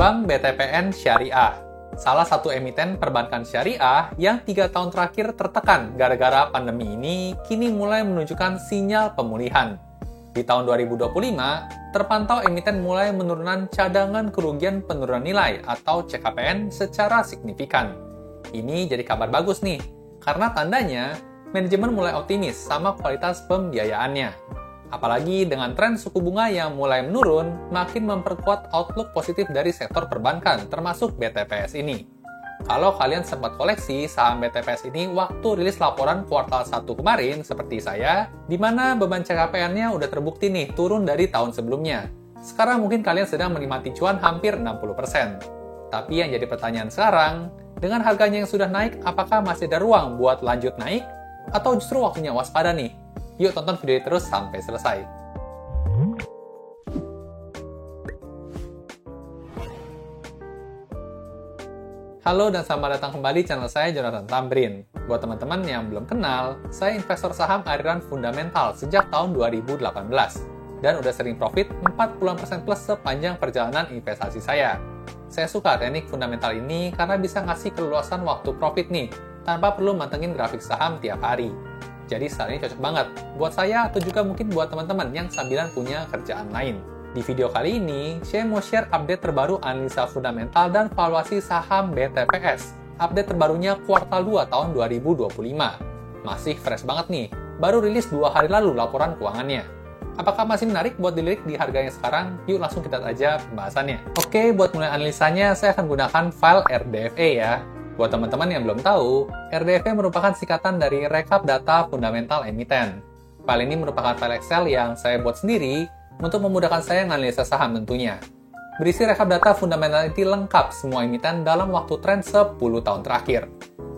Bank BTPN Syariah, salah satu emiten perbankan syariah yang 3 tahun terakhir tertekan gara-gara pandemi ini, kini mulai menunjukkan sinyal pemulihan. Di tahun 2025, terpantau emiten mulai menurunkan cadangan kerugian penurunan nilai atau CKPN secara signifikan. Ini jadi kabar bagus nih, karena tandanya manajemen mulai optimis sama kualitas pembiayaannya. Apalagi dengan tren suku bunga yang mulai menurun, makin memperkuat outlook positif dari sektor perbankan, termasuk BTPS ini. Kalau kalian sempat koleksi saham BTPS ini waktu rilis laporan kuartal 1 kemarin, seperti saya, di mana beban CKPN-nya udah terbukti nih turun dari tahun sebelumnya. Sekarang mungkin kalian sedang menikmati cuan hampir 60%. Tapi yang jadi pertanyaan sekarang, dengan harganya yang sudah naik, apakah masih ada ruang buat lanjut naik? Atau justru waktunya waspada nih? Yuk tonton video ini terus sampai selesai. Halo dan selamat datang kembali di channel saya, Jonathan Tamrin. Buat teman-teman yang belum kenal, saya investor saham aliran fundamental sejak tahun 2018 dan udah sering profit 40% plus sepanjang perjalanan investasi saya. Saya suka teknik fundamental ini karena bisa ngasih keluasan waktu profit nih, tanpa perlu mantengin grafik saham tiap hari. Jadi saat ini cocok banget buat saya atau juga mungkin buat teman-teman yang sambilan punya kerjaan lain. Di video kali ini, saya mau share update terbaru analisa fundamental dan valuasi saham BTPS. Update terbarunya kuartal 2 tahun 2025. Masih fresh banget nih, baru rilis 2 hari lalu laporan keuangannya. Apakah masih menarik buat dilirik di harganya sekarang? Yuk langsung kita aja pembahasannya. Oke, buat mulai analisanya, saya akan gunakan file RDFE ya. Buat teman-teman yang belum tahu, RDFE merupakan singkatan dari Rekap Data Fundamental Emiten. File ini merupakan file Excel yang saya buat sendiri untuk memudahkan saya menganalisa saham tentunya. Berisi rekap data fundamentality lengkap semua emiten dalam waktu tren 10 tahun terakhir.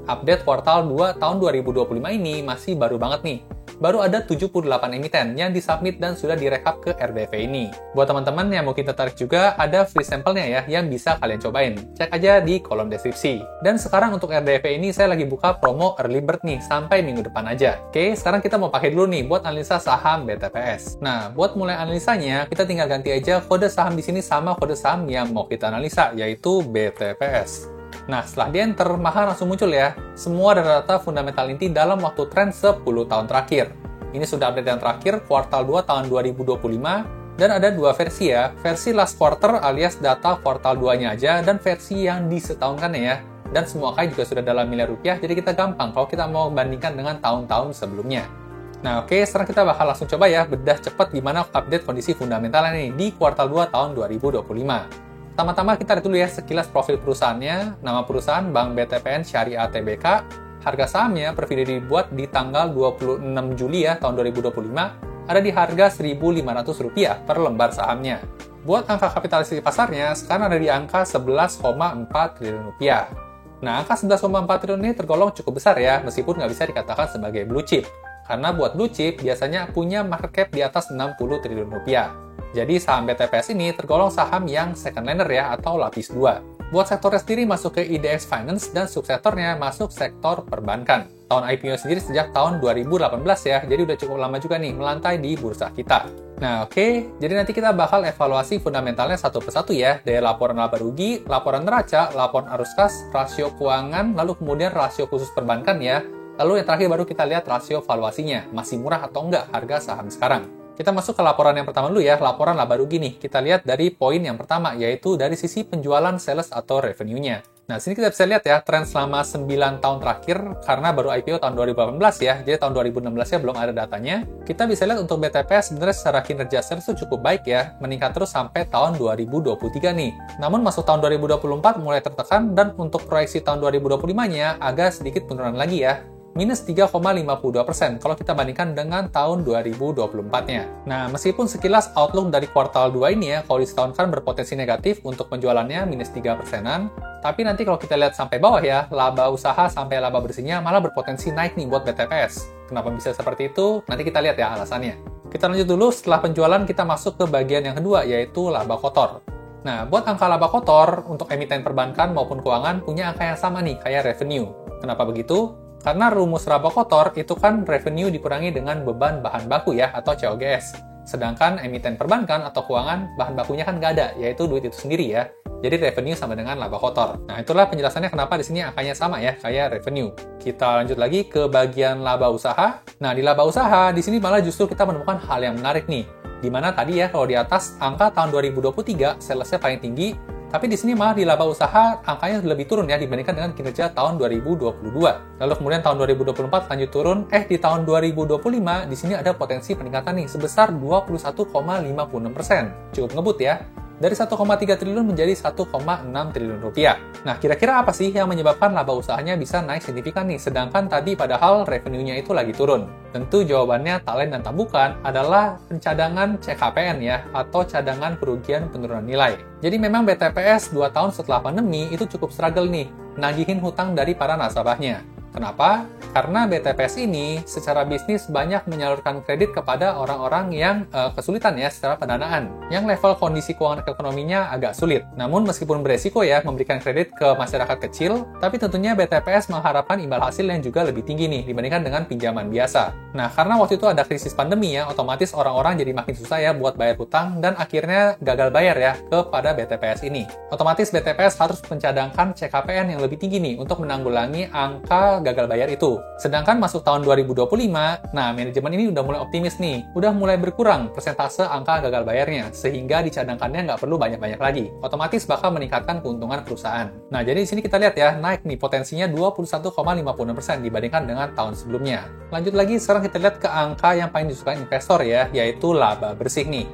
Update kuartal 2 tahun 2025 ini masih baru banget nih. Baru ada 78 emiten yang disubmit dan sudah direkap ke RDFE ini. Buat teman-teman yang mungkin tertarik juga, ada free sampelnya ya yang bisa kalian cobain. Cek aja di kolom deskripsi. Dan sekarang untuk RDFE ini saya lagi buka promo early bird nih sampai minggu depan aja. Oke, sekarang kita mau pakai dulu nih buat analisa saham BTPS. Nah, buat mulai analisanya, kita tinggal ganti aja kode saham di sini sama kode saham yang mau kita analisa, yaitu BTPS. Nah, setelah di enter, maka langsung muncul ya, semua data-data fundamental inti dalam waktu tren 10 tahun terakhir. Ini sudah update yang terakhir, kuartal 2 tahun 2025, dan ada 2 versi ya, versi last quarter alias data kuartal 2-nya aja, dan versi yang disetahunkan ya. Dan semua kali juga sudah dalam miliar rupiah, jadi kita gampang kalau kita mau bandingkan dengan tahun-tahun sebelumnya. Nah oke, sekarang kita bakal langsung coba ya, bedah cepat gimana update kondisi fundamentalnya nih di kuartal 2 tahun 2025. Pertama-tama kita lihat dulu ya sekilas profil perusahaannya, nama perusahaan Bank BTPN Syariah Tbk, harga sahamnya per video dibuat di tanggal 26 Juli ya tahun 2025, ada di harga Rp1.500 per lembar sahamnya. Buat angka kapitalisasi pasarnya, sekarang ada di angka 11,4 triliun rupiah. Nah, angka 11,4 triliun ini tergolong cukup besar ya, meskipun nggak bisa dikatakan sebagai blue chip. Karena buat blue chip biasanya punya market cap di atas 60 triliun rupiah. Jadi saham BTPS ini tergolong saham yang second liner ya, atau lapis 2. Buat sektornya sendiri masuk ke IDX Finance dan subsektornya masuk sektor perbankan. Tahun IPO sendiri sejak tahun 2018 ya, jadi udah cukup lama juga nih melantai di bursa kita. Nah oke, jadi nanti kita bakal evaluasi fundamentalnya satu persatu ya, dari laporan laba rugi, laporan neraca, laporan arus kas, rasio keuangan, lalu kemudian rasio khusus perbankan ya. Lalu yang terakhir baru kita lihat rasio valuasinya, masih murah atau enggak harga saham sekarang. Kita masuk ke laporan yang pertama dulu ya, laporan laba rugi nih. Kita lihat dari poin yang pertama, yaitu dari sisi penjualan sales atau revenue-nya. Nah, sini kita bisa lihat ya, tren selama 9 tahun terakhir, karena baru IPO tahun 2018 ya, jadi tahun 2016-nya belum ada datanya. Kita bisa lihat untuk BTPS sebenarnya secara kinerja sales itu cukup baik ya, meningkat terus sampai tahun 2023 nih. Namun masuk tahun 2024 mulai tertekan, dan untuk proyeksi tahun 2025-nya agak sedikit penurunan lagi ya. Minus 3,52% kalau kita bandingkan dengan tahun 2024-nya. Nah, meskipun sekilas outlook dari kuartal 2 ini ya, kalau disetahunkan berpotensi negatif untuk penjualannya minus 3%-an, tapi nanti kalau kita lihat sampai bawah ya, laba usaha sampai laba bersihnya malah berpotensi naik nih buat BTPS. Kenapa bisa seperti itu? Nanti kita lihat ya alasannya. Kita lanjut dulu, setelah penjualan kita masuk ke bagian yang kedua, yaitu laba kotor. Nah, buat angka laba kotor, untuk emiten perbankan maupun keuangan punya angka yang sama nih, kayak revenue. Kenapa begitu? Karena rumus laba kotor itu kan revenue dikurangi dengan beban bahan baku ya, atau COGS. Sedangkan emiten perbankan atau keuangan, bahan bakunya kan nggak ada, yaitu duit itu sendiri ya. Jadi revenue sama dengan laba kotor. Nah, itulah penjelasannya kenapa di sini angkanya sama ya, kayak revenue. Kita lanjut lagi ke bagian laba usaha. Nah, di laba usaha, di sini malah justru kita menemukan hal yang menarik nih. Dimana tadi ya, kalau di atas angka tahun 2023, salesnya paling tinggi, tapi di sini malah di laba usaha angkanya lebih turun ya dibandingkan dengan kinerja tahun 2022. Lalu kemudian tahun 2024 lanjut turun, di tahun 2025 di sini ada potensi peningkatan nih sebesar 21,56%. Cukup ngebut ya. Dari 1,3 triliun menjadi 1,6 triliun rupiah. Nah, kira-kira apa sih yang menyebabkan laba usahanya bisa naik signifikan nih, sedangkan tadi padahal revenue-nya itu lagi turun? Tentu jawabannya tak lain dan tak bukan adalah pencadangan CKPN ya, atau cadangan kerugian penurunan nilai. Jadi memang BTPS 2 tahun setelah pandemi itu cukup struggle nih, nagihin hutang dari para nasabahnya. Kenapa? Karena BTPS ini secara bisnis banyak menyalurkan kredit kepada orang-orang yang kesulitan ya secara pendanaan, yang level kondisi keuangan ekonominya agak sulit. Namun meskipun beresiko ya memberikan kredit ke masyarakat kecil, tapi tentunya BTPS mengharapkan imbal hasil yang juga lebih tinggi nih dibandingkan dengan pinjaman biasa. Nah, karena waktu itu ada krisis pandemi ya, otomatis orang-orang jadi makin susah ya buat bayar hutang dan akhirnya gagal bayar ya kepada BTPS ini. Otomatis BTPS harus mencadangkan CKPN yang lebih tinggi nih untuk menanggulangi angka gagal bayar itu. Sedangkan masuk tahun 2025, nah manajemen ini udah mulai optimis nih, udah mulai berkurang persentase angka gagal bayarnya, sehingga dicadangkannya nggak perlu banyak-banyak lagi. Otomatis bakal meningkatkan keuntungan perusahaan. Nah, jadi di sini kita lihat ya, naik nih potensinya 21,56% dibandingkan dengan tahun sebelumnya. Lanjut lagi, sekarang kita lihat ke angka yang paling disukai investor ya, yaitu laba bersih nih.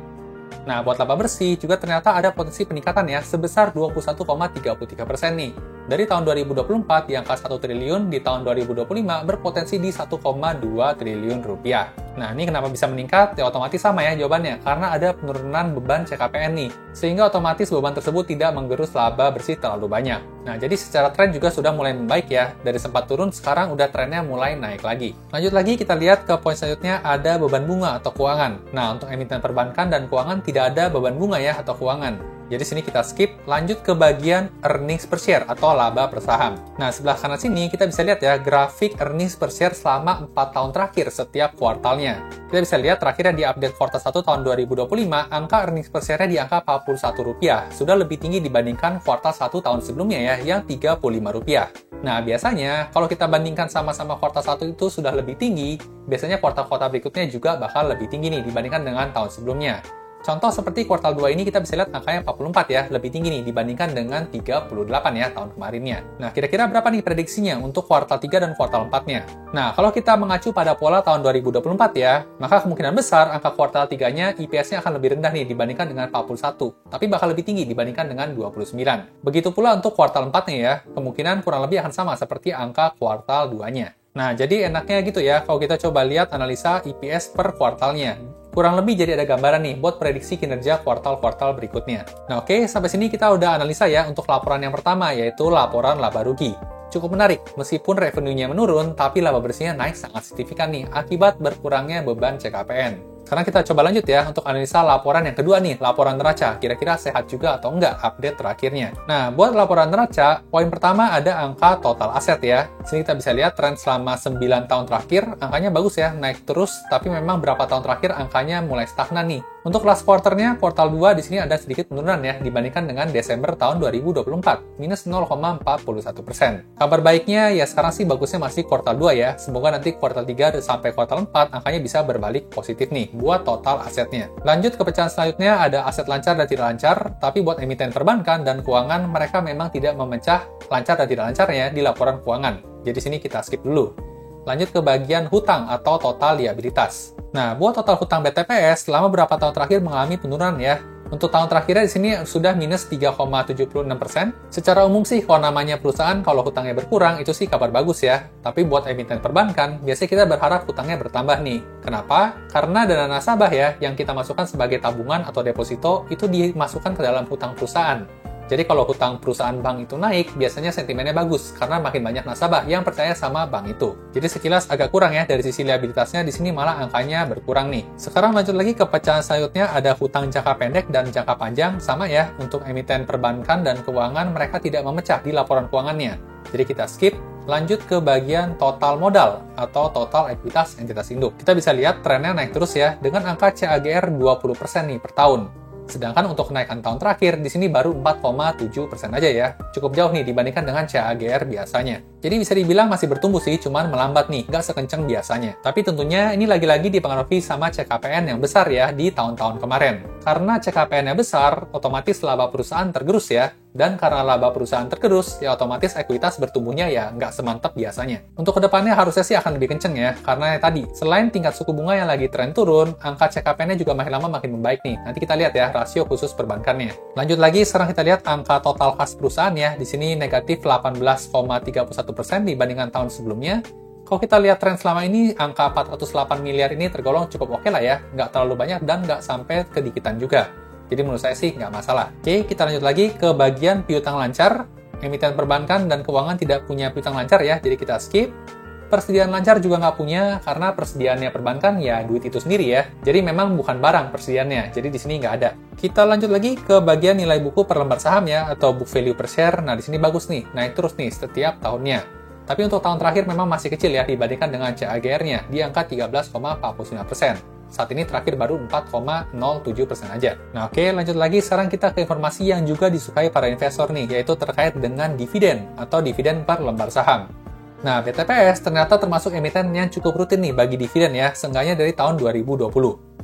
Nah, buat laba bersih juga ternyata ada potensi peningkatan ya, sebesar 21,33% nih. Dari tahun 2024 di angka 1 triliun, di tahun 2025 berpotensi di 1,2 triliun rupiah. Nah, ini kenapa bisa meningkat? Ya otomatis sama ya jawabannya, karena ada penurunan beban CKPN nih, sehingga otomatis beban tersebut tidak menggerus laba bersih terlalu banyak. Nah, jadi secara tren juga sudah mulai membaik ya, dari sempat turun sekarang udah trennya mulai naik lagi. Lanjut lagi kita lihat ke poin selanjutnya, ada beban bunga atau keuangan. Nah, untuk emiten perbankan dan keuangan tidak ada beban bunga ya atau keuangan. Jadi sini kita skip, lanjut ke bagian earnings per share atau laba per saham. Nah, sebelah kanan sini kita bisa lihat ya grafik earnings per share selama 4 tahun terakhir setiap kuartalnya. Kita bisa lihat terakhirnya di update kuartal 1 tahun 2025, angka earnings per share-nya di angka Rp41. Sudah lebih tinggi dibandingkan kuartal 1 tahun sebelumnya ya, yang Rp35. Nah, biasanya kalau kita bandingkan sama-sama kuartal 1 itu sudah lebih tinggi, biasanya kuartal-kuartal berikutnya juga bakal lebih tinggi nih dibandingkan dengan tahun sebelumnya. Contoh seperti kuartal 2 ini kita bisa lihat angkanya 44 ya, lebih tinggi nih dibandingkan dengan 38 ya tahun kemarinnya. Nah, kira-kira berapa nih prediksinya untuk kuartal 3 dan kuartal 4-nya? Nah, kalau kita mengacu pada pola tahun 2024 ya, maka kemungkinan besar angka kuartal 3-nya IPS-nya akan lebih rendah nih dibandingkan dengan 41, tapi bakal lebih tinggi dibandingkan dengan 29. Begitu pula untuk kuartal 4-nya ya, kemungkinan kurang lebih akan sama seperti angka kuartal 2-nya. Nah, jadi enaknya gitu ya, kalau kita coba lihat analisa IPS per kuartalnya. Kurang lebih jadi ada gambaran nih buat prediksi kinerja kuartal-kuartal berikutnya. Nah oke, sampai sini kita udah analisa ya untuk laporan yang pertama, yaitu laporan laba rugi. Cukup menarik, meskipun revenue-nya menurun, tapi laba bersihnya naik sangat signifikan nih, akibat berkurangnya beban CKPN. Sekarang kita coba lanjut ya untuk analisa laporan yang kedua nih, laporan neraca. Kira-kira sehat juga atau enggak update terakhirnya. Nah, buat laporan neraca, poin pertama ada angka total aset ya. Sini kita bisa lihat tren selama 9 tahun terakhir, angkanya bagus ya, naik terus, tapi memang berapa tahun terakhir angkanya mulai stagnan nih. Untuk last quarter-nya, kuartal 2 di sini ada sedikit penurunan ya, dibandingkan dengan Desember tahun 2024, minus 0,41%. Kabar baiknya, ya sekarang sih bagusnya masih kuartal 2 ya, semoga nanti kuartal 3 sampai kuartal 4 angkanya bisa berbalik positif nih, buat total asetnya. Lanjut ke pecahan selanjutnya, ada aset lancar dan tidak lancar, tapi buat emiten perbankan dan keuangan, mereka memang tidak memecah lancar dan tidak lancarnya di laporan keuangan. Jadi sini kita skip dulu. Lanjut ke bagian hutang atau total liabilitas. Nah, buat total hutang BTPS selama beberapa tahun terakhir mengalami penurunan ya. Untuk tahun terakhirnya di sini sudah minus 3,76%. Secara umum sih kalau namanya perusahaan kalau hutangnya berkurang itu sih kabar bagus ya. Tapi buat emiten perbankan, biasanya kita berharap hutangnya bertambah nih. Kenapa? Karena dana nasabah ya yang kita masukkan sebagai tabungan atau deposito itu dimasukkan ke dalam hutang perusahaan. Jadi kalau hutang perusahaan bank itu naik, biasanya sentimennya bagus karena makin banyak nasabah yang percaya sama bank itu. Jadi sekilas agak kurang ya dari sisi liabilitasnya, di sini malah angkanya berkurang nih. Sekarang lanjut lagi ke pecahan selanjutnya, ada hutang jangka pendek dan jangka panjang. Sama ya, untuk emiten perbankan dan keuangan mereka tidak memecah di laporan keuangannya. Jadi kita skip. Lanjut ke bagian total modal atau total ekuitas entitas induk. Kita bisa lihat trennya naik terus ya, dengan angka CAGR 20% nih per tahun. Sedangkan untuk kenaikan tahun terakhir, di sini baru 4,7% aja ya. Cukup jauh nih dibandingkan dengan CAGR biasanya. Jadi bisa dibilang masih bertumbuh sih, cuman melambat nih, nggak sekencang biasanya. Tapi tentunya ini lagi-lagi dipengaruhi sama CKPN yang besar ya di tahun-tahun kemarin. Karena CKPN-nya besar, otomatis laba perusahaan tergerus ya. Dan karena laba perusahaan tergerus, ya otomatis ekuitas bertumbuhnya ya nggak semantap biasanya. Untuk kedepannya harusnya sih akan lebih kenceng ya, karena ya tadi, selain tingkat suku bunga yang lagi tren turun, angka CKPN-nya juga makin lama makin membaik nih. Nanti kita lihat ya rasio khusus perbankannya. Lanjut lagi, sekarang kita lihat angka total kas perusahaan ya, di sini negatif 18,31% dibandingkan tahun sebelumnya. Kalau kita lihat tren selama ini, angka 408 miliar ini tergolong cukup oke lah ya, nggak terlalu banyak dan nggak sampai kedikitan juga. Jadi menurut saya sih nggak masalah. Oke, kita lanjut lagi ke bagian piutang lancar. Emiten perbankan dan keuangan tidak punya piutang lancar ya, jadi kita skip. Persediaan lancar juga nggak punya, karena persediaannya perbankan ya duit itu sendiri ya. Jadi memang bukan barang persediaannya, jadi di sini nggak ada. Kita lanjut lagi ke bagian nilai buku per lembar saham ya, atau book value per share. Nah, di sini bagus nih, naik terus nih setiap tahunnya. Tapi untuk tahun terakhir memang masih kecil ya dibandingkan dengan CAGR-nya, di angka 13,49%. Saat ini terakhir baru 4,07% aja. Nah oke, lanjut lagi. Sekarang kita ke informasi yang juga disukai para investor nih, yaitu terkait dengan dividen atau dividen per lembar saham. Nah, BTPS ternyata termasuk emiten yang cukup rutin nih bagi dividen ya, seenggaknya dari tahun 2020.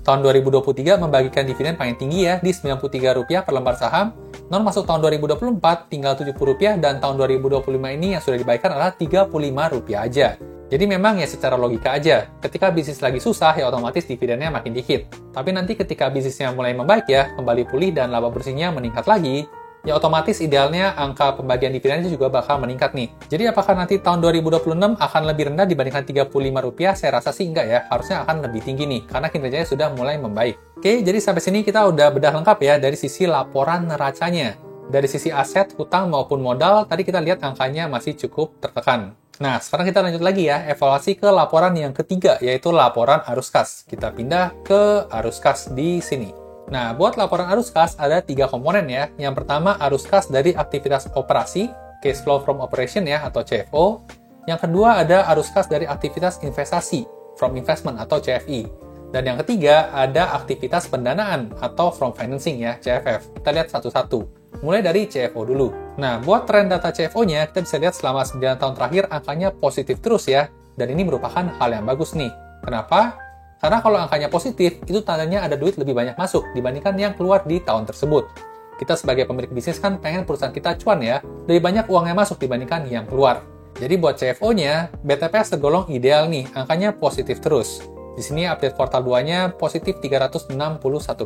Tahun 2023 membagikan dividen paling tinggi ya, di Rp93 per lembar saham. Non masuk tahun 2024 tinggal Rp70, dan tahun 2025 ini yang sudah dibagikan adalah Rp35 aja. Jadi memang ya secara logika aja, ketika bisnis lagi susah ya otomatis dividennya makin dikit. Tapi nanti ketika bisnisnya mulai membaik ya, kembali pulih dan laba bersihnya meningkat lagi, ya otomatis idealnya angka pembagian dividennya juga bakal meningkat nih. Jadi apakah nanti tahun 2026 akan lebih rendah dibandingkan Rp35? Saya rasa sih enggak ya, harusnya akan lebih tinggi nih, karena kinerjanya sudah mulai membaik. Oke, jadi sampai sini kita udah bedah lengkap ya dari sisi laporan neracanya. Dari sisi aset, hutang maupun modal, tadi kita lihat angkanya masih cukup tertekan. Nah, sekarang kita lanjut lagi ya, evaluasi ke laporan yang ketiga, yaitu laporan arus kas. Kita pindah ke arus kas di sini. Nah, buat laporan arus kas ada 3 komponen ya. Yang pertama, arus kas dari aktivitas operasi, cash flow from operation ya, atau CFO. Yang kedua, ada arus kas dari aktivitas investasi, from investment atau CFI. Dan yang ketiga, ada aktivitas pendanaan atau from financing ya, CFF. Kita lihat satu-satu. Mulai dari CFO dulu. Nah, buat tren data CFO-nya, kita bisa lihat selama 9 tahun terakhir angkanya positif terus ya. Dan ini merupakan hal yang bagus nih. Kenapa? Karena kalau angkanya positif, itu tandanya ada duit lebih banyak masuk dibandingkan yang keluar di tahun tersebut. Kita sebagai pemilik bisnis kan pengen perusahaan kita cuan ya, lebih banyak uangnya masuk dibandingkan yang keluar. Jadi buat CFO-nya, BTPS tergolong ideal nih, angkanya positif terus. Di sini update kuartal 2-nya positif 361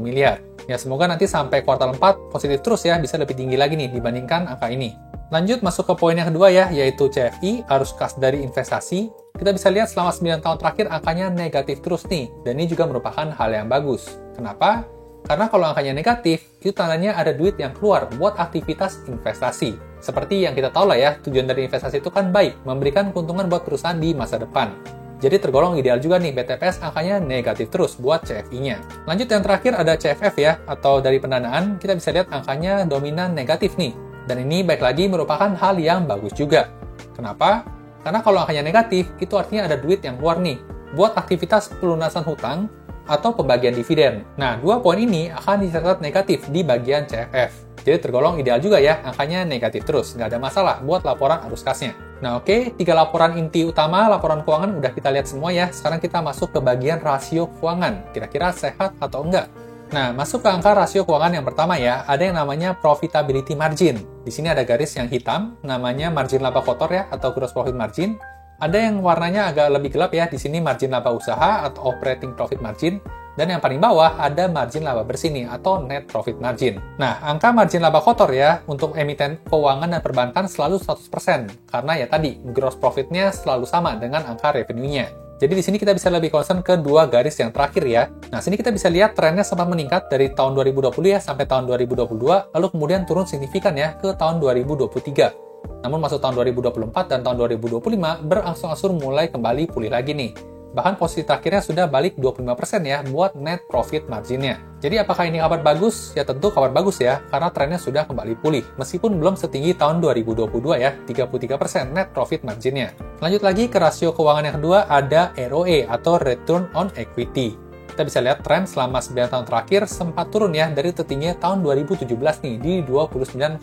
miliar. Ya semoga nanti sampai kuartal 4 positif terus ya, bisa lebih tinggi lagi nih dibandingkan angka ini. Lanjut masuk ke poin yang kedua ya, yaitu CFI, arus kas dari investasi. Kita bisa lihat selama 9 tahun terakhir angkanya negatif terus nih, dan ini juga merupakan hal yang bagus. Kenapa? Karena kalau angkanya negatif, itu tandanya ada duit yang keluar buat aktivitas investasi. Seperti yang kita tahu lah ya, tujuan dari investasi itu kan baik, memberikan keuntungan buat perusahaan di masa depan. Jadi tergolong ideal juga nih BTPS angkanya negatif terus buat CFI-nya. Lanjut yang terakhir ada CFF ya, atau dari pendanaan, kita bisa lihat angkanya dominan negatif nih. Dan ini baik lagi merupakan hal yang bagus juga. Kenapa? Karena kalau angkanya negatif, itu artinya ada duit yang keluar nih, buat aktivitas pelunasan hutang atau pembagian dividen. Nah, 2 poin ini akan dicatat negatif di bagian CFF. Jadi tergolong ideal juga ya, angkanya negatif terus, nggak ada masalah buat laporan arus kasnya. Nah oke, 3 laporan inti utama, laporan keuangan udah kita lihat semua ya. Sekarang kita masuk ke bagian rasio keuangan, kira-kira sehat atau enggak. Nah, masuk ke angka rasio keuangan yang pertama ya, ada yang namanya profitability margin. Di sini ada garis yang hitam, namanya margin laba kotor ya, atau gross profit margin. Ada yang warnanya agak lebih gelap ya, di sini margin laba usaha atau operating profit margin. Dan yang paling bawah ada margin laba bersih nih, atau net profit margin. Nah, angka margin laba kotor ya, untuk emiten keuangan dan perbankan selalu 100%. Karena ya tadi, gross profitnya selalu sama dengan angka revenue-nya. Jadi di sini kita bisa lebih concern ke dua garis yang terakhir ya. Nah, sini kita bisa lihat trennya sempat meningkat dari tahun 2020 ya sampai tahun 2022, lalu kemudian turun signifikan ya ke tahun 2023. Namun masuk tahun 2024 dan tahun 2025 berangsur-angsur mulai kembali pulih lagi nih. Bahkan posisi terakhirnya sudah balik 25% ya buat net profit marginnya. Jadi apakah ini kabar bagus? Ya tentu kabar bagus ya, karena trennya sudah kembali pulih. Meskipun belum setinggi tahun 2022 ya, 33% net profit marginnya. Lanjut lagi ke rasio keuangan yang kedua, ada ROE atau Return on Equity. Kita bisa lihat tren selama 9 tahun terakhir sempat turun ya dari tertingginya tahun 2017 nih di 29,7%.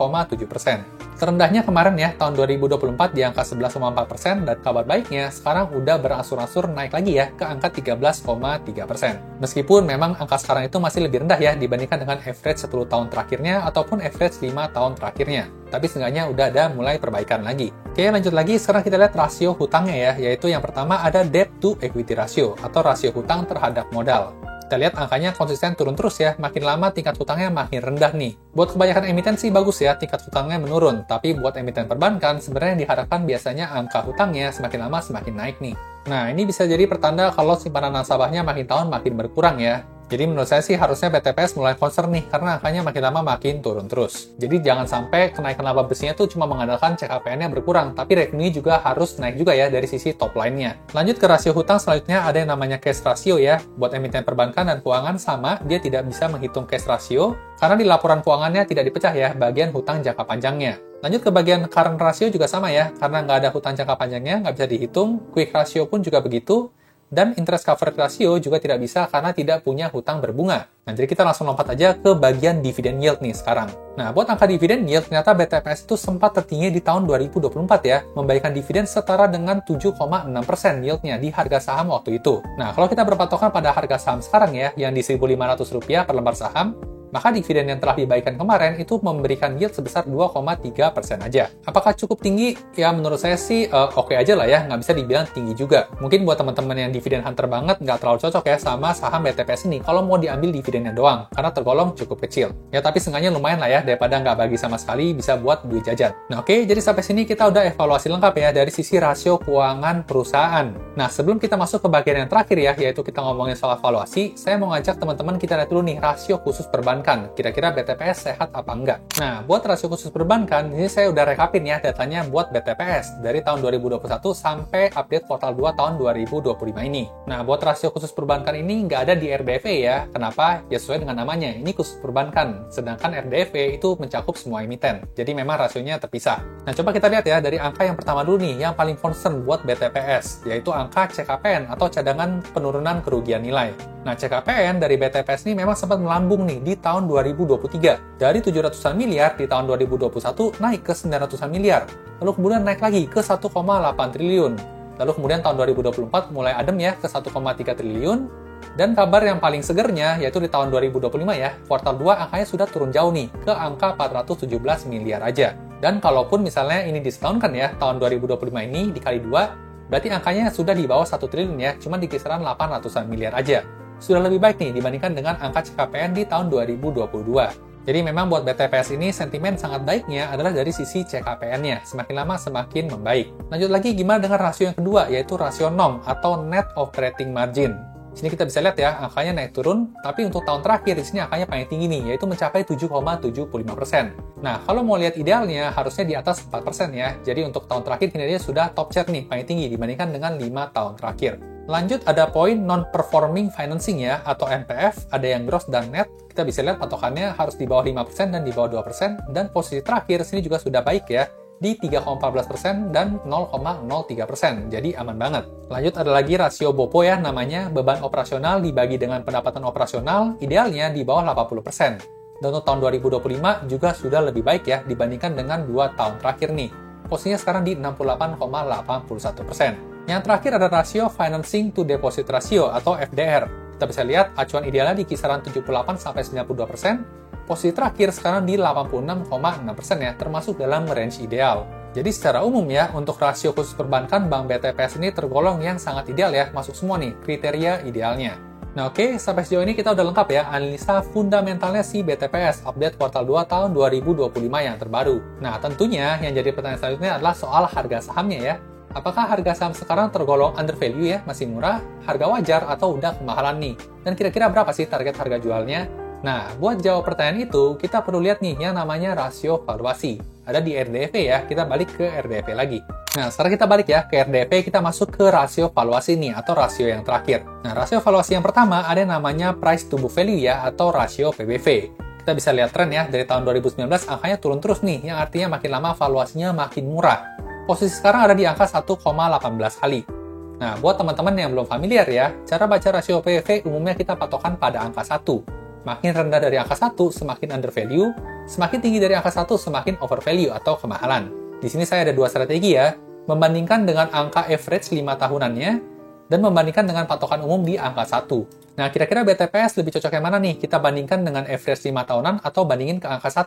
Terendahnya kemarin ya tahun 2024 di angka 11,4% dan kabar baiknya sekarang udah berangsur-angsur naik lagi ya ke angka 13,3%. Meskipun memang angka sekarang itu masih lebih rendah ya dibandingkan dengan average 10 tahun terakhirnya ataupun average 5 tahun terakhirnya. Tapi seenggaknya udah ada mulai perbaikan lagi. Oke, lanjut lagi. Sekarang kita lihat rasio hutangnya ya, yaitu yang pertama ada debt to equity ratio atau rasio hutang terhadap modal. Kita lihat angkanya konsisten turun terus ya, makin lama tingkat hutangnya makin rendah nih. Buat kebanyakan emiten sih bagus ya, tingkat hutangnya menurun. Tapi buat emiten perbankan, sebenarnya diharapkan biasanya angka hutangnya semakin lama semakin naik nih. Nah, ini bisa jadi pertanda kalau simpanan nasabahnya makin tahun makin berkurang ya. Jadi menurut saya sih harusnya BTPS mulai concern nih, karena angkanya makin lama makin turun terus. Jadi jangan sampai kenaikan laba bersihnya tuh cuma mengandalkan CKPN-nya berkurang, tapi revenue juga harus naik juga ya dari sisi top line-nya. Lanjut ke rasio hutang selanjutnya ada yang namanya cash ratio ya. Buat emiten perbankan dan keuangan sama, dia tidak bisa menghitung cash ratio, karena di laporan keuangannya tidak dipecah ya bagian hutang jangka panjangnya. Lanjut ke bagian current ratio juga sama ya, karena nggak ada hutang jangka panjangnya, nggak bisa dihitung, quick ratio pun juga begitu, dan interest coverage ratio juga tidak bisa karena tidak punya hutang berbunga. Nah, jadi kita langsung lompat aja ke bagian dividend yield nih sekarang. Nah, buat angka dividend yield, ternyata BTPS itu sempat tertinggi di tahun 2024 ya, membagikan dividen setara dengan 7,6% yieldnya di harga saham waktu itu. Nah, kalau kita berpatokan pada harga saham sekarang ya, yang di Rp1.500 per lembar saham, maka dividen yang telah dibagikan kemarin itu memberikan yield sebesar 2,3% aja. Apakah cukup tinggi? Ya menurut saya sih oke aja lah ya, nggak bisa dibilang tinggi juga. Mungkin buat teman-teman yang dividen hunter banget nggak terlalu cocok ya sama saham BTPS ini kalau mau diambil dividennya doang, karena tergolong cukup kecil. Ya tapi seenggaknya lumayan lah ya, daripada nggak bagi sama sekali bisa buat duit jajan. Nah oke, jadi sampai sini kita udah evaluasi lengkap ya dari sisi rasio keuangan perusahaan. Nah sebelum kita masuk ke bagian yang terakhir ya, yaitu kita ngomongin soal evaluasi, saya mau ngajak teman-teman kita lihat dulu nih rasio khusus perbankan. Kira-kira BTPS sehat apa enggak? Nah, buat rasio khusus perbankan, ini saya udah rekapin ya datanya buat BTPS dari tahun 2021 sampai update kuartal 2 tahun 2025 ini. Nah, buat rasio khusus perbankan ini nggak ada di RDV ya. Kenapa? Ya sesuai dengan namanya, ini khusus perbankan. Sedangkan RDV itu mencakup semua emiten. Jadi memang rasionya terpisah. Nah, coba kita lihat ya dari angka yang pertama dulu nih, yang paling concern buat BTPS, yaitu angka CKPN atau cadangan penurunan kerugian nilai. Nah, CKPN dari BTPS ini memang sempat melambung nih di tahun 2023. Dari 700-an miliar di tahun 2021 naik ke 900-an miliar. Lalu kemudian naik lagi ke 1,8 triliun. Lalu kemudian tahun 2024 mulai adem ya ke 1,3 triliun. Dan kabar yang paling segernya yaitu di tahun 2025 ya, kuartal 2 angkanya sudah turun jauh nih ke angka 417 miliar aja. Dan kalaupun misalnya ini disetahunkan ya, tahun 2025 ini dikali 2, berarti angkanya sudah di bawah 1 triliun ya, cuma di kisaran 800-an miliar aja. Sudah lebih baik nih dibandingkan dengan angka CKPN di tahun 2022. Jadi memang buat BTPS ini sentimen sangat baiknya adalah dari sisi CKPN-nya. Semakin lama semakin membaik. Lanjut lagi gimana dengan rasio yang kedua, yaitu rasio NOM atau Net Operating Margin. Sini kita bisa lihat ya, angkanya naik turun, tapi untuk tahun terakhir di sini angkanya paling tinggi nih, yaitu mencapai 7,75%. Nah, kalau mau lihat idealnya harusnya di atas 4% ya. Jadi untuk tahun terakhir kinerjanya sudah top tier nih, paling tinggi dibandingkan dengan 5 tahun terakhir. Lanjut ada poin non-performing financing ya, atau NPF, ada yang gross dan net. Kita bisa lihat patokannya harus di bawah 5% dan di bawah 2%, dan posisi terakhir sini juga sudah baik ya, di 3,14% dan 0,03%, jadi aman banget. Lanjut ada lagi rasio BOPO ya, namanya beban operasional dibagi dengan pendapatan operasional, idealnya di bawah 80%. Dan untuk tahun 2025 juga sudah lebih baik ya, dibandingkan dengan 2 tahun terakhir nih. Posisinya sekarang di 68,81%. Yang terakhir ada rasio Financing to Deposit Ratio atau FDR. Kita bisa lihat acuan idealnya di kisaran 78-92%. Posisi terakhir sekarang di 86,6% ya, termasuk dalam range ideal. Jadi secara umum ya, untuk rasio khusus perbankan Bank BTPS ini tergolong yang sangat ideal ya, masuk semua nih kriteria idealnya. Nah oke, sampai sejauh ini kita udah lengkap ya analisa fundamentalnya si BTPS update kuartal 2 tahun 2025 yang terbaru. Nah tentunya yang jadi pertanyaan selanjutnya adalah soal harga sahamnya ya. Apakah harga saham sekarang tergolong undervalue ya, masih murah, harga wajar, atau udah kemahalan nih? Dan kira-kira berapa sih target harga jualnya? Nah, buat jawab pertanyaan itu, kita perlu lihat nih yang namanya rasio valuasi. Ada di RDV ya, kita balik ke RDV lagi. Nah, sekarang kita balik ya ke RDV, kita masuk ke rasio valuasi nih, atau rasio yang terakhir. Nah, rasio valuasi yang pertama ada yang namanya price to book value ya, atau rasio PBV. Kita bisa lihat tren ya, dari tahun 2019 angkanya turun terus nih, yang artinya makin lama valuasinya makin murah. Posisi sekarang ada di angka 1,18 kali. Nah, buat teman-teman yang belum familiar ya, cara baca rasio PBV umumnya kita patokan pada angka 1. Makin rendah dari angka 1, semakin undervalue, semakin tinggi dari angka 1, semakin overvalue atau kemahalan. Di sini saya ada dua strategi ya, membandingkan dengan angka average 5 tahunannya, dan membandingkan dengan patokan umum di angka 1. Nah, kira-kira BTPS lebih cocok yang mana nih? Kita bandingkan dengan average 5 tahunan atau bandingin ke angka 1?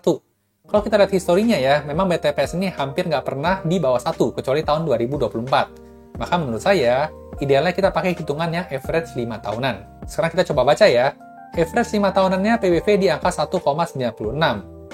Kalau kita lihat historinya ya, memang BTPS ini hampir nggak pernah di bawah 1, kecuali tahun 2024. Maka menurut saya, idealnya kita pakai hitungannya average 5 tahunan. Sekarang kita coba baca ya. Average 5 tahunannya PBV di angka 1,96.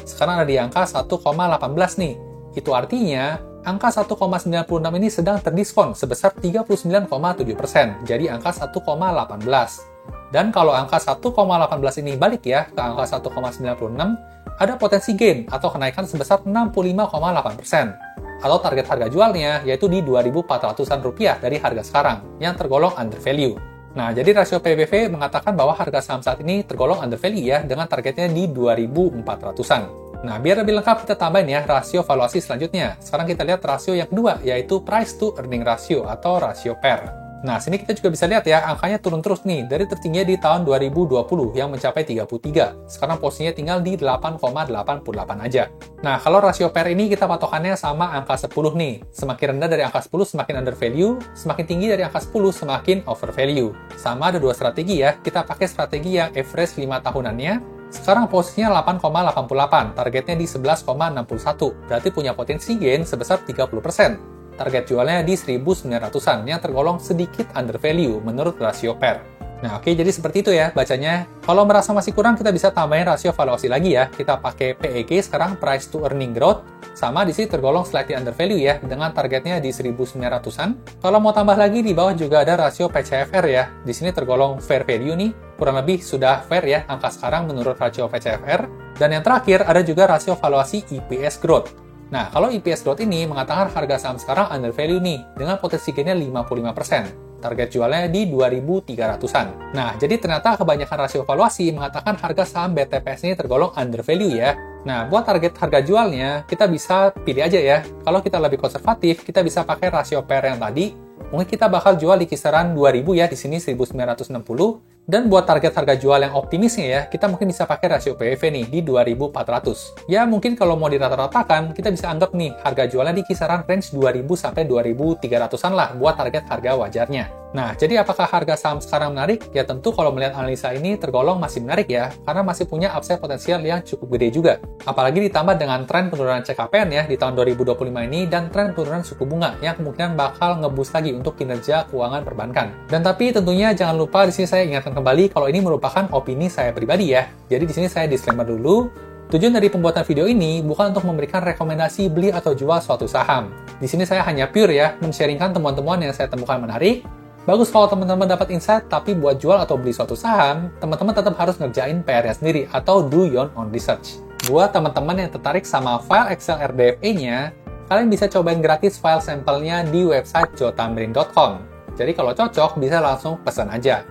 Sekarang ada di angka 1,18 nih. Itu artinya, angka 1,96 ini sedang terdiskon sebesar 39,7%, jadi angka 1,18. Dan kalau angka 1,18 ini balik ya ke angka 1,96, ada potensi gain atau kenaikan sebesar 65,8%. Atau target harga jualnya yaitu di Rp2.400-an dari harga sekarang, yang tergolong undervalue. Nah, jadi rasio PBV mengatakan bahwa harga saham saat ini tergolong undervalue ya, dengan targetnya di 2.400-an. Nah, biar lebih lengkap kita tambahin ya rasio valuasi selanjutnya. Sekarang kita lihat rasio yang kedua, yaitu price to earning ratio atau rasio PER. Nah, sini kita juga bisa lihat ya, angkanya turun terus nih, dari tertingginya di tahun 2020 yang mencapai 33. Sekarang posisinya tinggal di 8,88 aja. Nah, kalau rasio PER ini kita patokannya sama angka 10 nih. Semakin rendah dari angka 10 semakin undervalue, semakin tinggi dari angka 10 semakin overvalue. Sama ada dua strategi ya, kita pakai strategi yang average 5 tahunannya. Sekarang posisinya 8,88, targetnya di 11,61, berarti punya potensi gain sebesar 30%. Target jualnya di 1.900-an, yang tergolong sedikit undervalue menurut rasio PER. Nah, oke, jadi seperti itu ya bacanya. Kalau merasa masih kurang, kita bisa tambahin rasio valuasi lagi ya. Kita pakai PEG sekarang, price to earning growth. Sama di sini tergolong slightly undervalue ya, dengan targetnya di 1.900-an. Kalau mau tambah lagi, di bawah juga ada rasio PCFR ya. Di sini tergolong fair value nih, kurang lebih sudah fair ya angka sekarang menurut rasio PCFR. Dan yang terakhir, ada juga rasio valuasi EPS growth. Nah, kalau EPS growth ini mengatakan harga saham sekarang undervalue nih, dengan potensi gainnya 55%. Target jualnya di 2.300-an. Nah, jadi ternyata kebanyakan rasio valuasi mengatakan harga saham BTPS ini tergolong undervalue ya. Nah, buat target harga jualnya, kita bisa pilih aja ya. Kalau kita lebih konservatif, kita bisa pakai rasio PER yang tadi. Mungkin kita bakal jual di kisaran 2.000 ya, di sini 1.960. Dan buat target harga jual yang optimisnya ya, kita mungkin bisa pakai rasio PBV nih di 2.400. Ya, mungkin kalau mau dirata-ratakan, kita bisa anggap nih harga jualnya di kisaran range 2.000 sampai 2.300-an lah buat target harga wajarnya. Nah, jadi apakah harga saham sekarang menarik? Ya tentu kalau melihat analisa ini tergolong masih menarik ya, karena masih punya upside potensial yang cukup gede juga. Apalagi ditambah dengan tren penurunan CKPN ya di tahun 2025 ini dan tren penurunan suku bunga yang kemungkinan bakal ngeboost lagi untuk kinerja keuangan perbankan. Dan tapi tentunya jangan lupa di sini saya ingatkan kembali kalau ini merupakan opini saya pribadi ya. Jadi di sini saya disclaimer dulu. Tujuan dari pembuatan video ini bukan untuk memberikan rekomendasi beli atau jual suatu saham. Di sini saya hanya pure ya, men-sharingkan temuan-temuan yang saya temukan menarik. Bagus kalau teman-teman dapat insight, tapi buat jual atau beli suatu saham, teman-teman tetap harus ngerjain PR-nya sendiri atau do your own research. Buat teman-teman yang tertarik sama file Excel RDFE-nya, kalian bisa cobain gratis file sampelnya di website joetamrin.com. Jadi kalau cocok, bisa langsung pesan aja.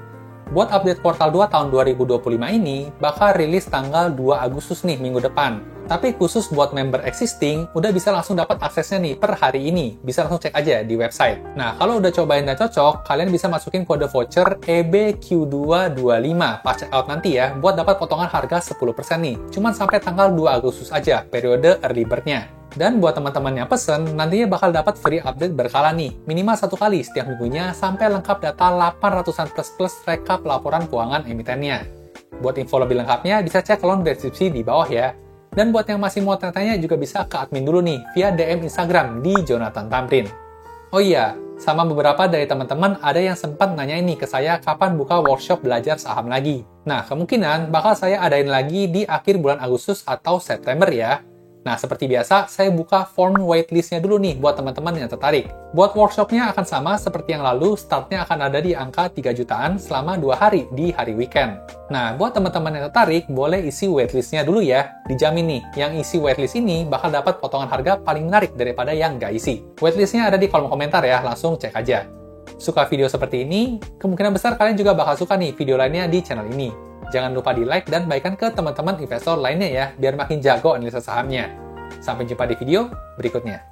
Buat update Kuartal 2 tahun 2025 ini, bakal rilis tanggal 2 Agustus nih, minggu depan. Tapi khusus buat member existing, udah bisa langsung dapat aksesnya nih per hari ini. Bisa langsung cek aja di website. Nah, kalau udah cobain dan cocok, kalian bisa masukin kode voucher EBQ225 pas check out nanti ya, buat dapat potongan harga 10% nih. Cuman sampai tanggal 2 Agustus aja, periode early bird-nya. Dan buat teman-teman yang pesen, nantinya bakal dapat free update berkala nih, minimal 1 kali setiap minggunya, sampai lengkap data 800-an plus rekap laporan keuangan emitennya. Buat info lebih lengkapnya, bisa cek kolom deskripsi di bawah ya. Dan buat yang masih mau tanya-tanya juga bisa ke admin dulu nih, via DM Instagram di Jonathan Tamrin. Oh iya, sama beberapa dari teman-teman ada yang sempat nanya ini ke saya kapan buka workshop belajar saham lagi. Nah, kemungkinan bakal saya adain lagi di akhir bulan Agustus atau September ya. Nah, seperti biasa, saya buka form waitlist-nya dulu nih buat teman-teman yang tertarik. Buat workshop-nya akan sama seperti yang lalu, startnya akan ada di angka 3 jutaan selama 2 hari di hari weekend. Nah, buat teman-teman yang tertarik, boleh isi waitlist-nya dulu ya. Dijamin nih, yang isi waitlist ini bakal dapat potongan harga paling menarik daripada yang nggak isi. Waitlist-nya ada di kolom komentar ya, langsung cek aja. Suka video seperti ini, kemungkinan besar kalian juga bakal suka nih video lainnya di channel ini. Jangan lupa di-like dan bagikan ke teman-teman investor lainnya ya, biar makin jago analisa sahamnya. Sampai jumpa di video berikutnya.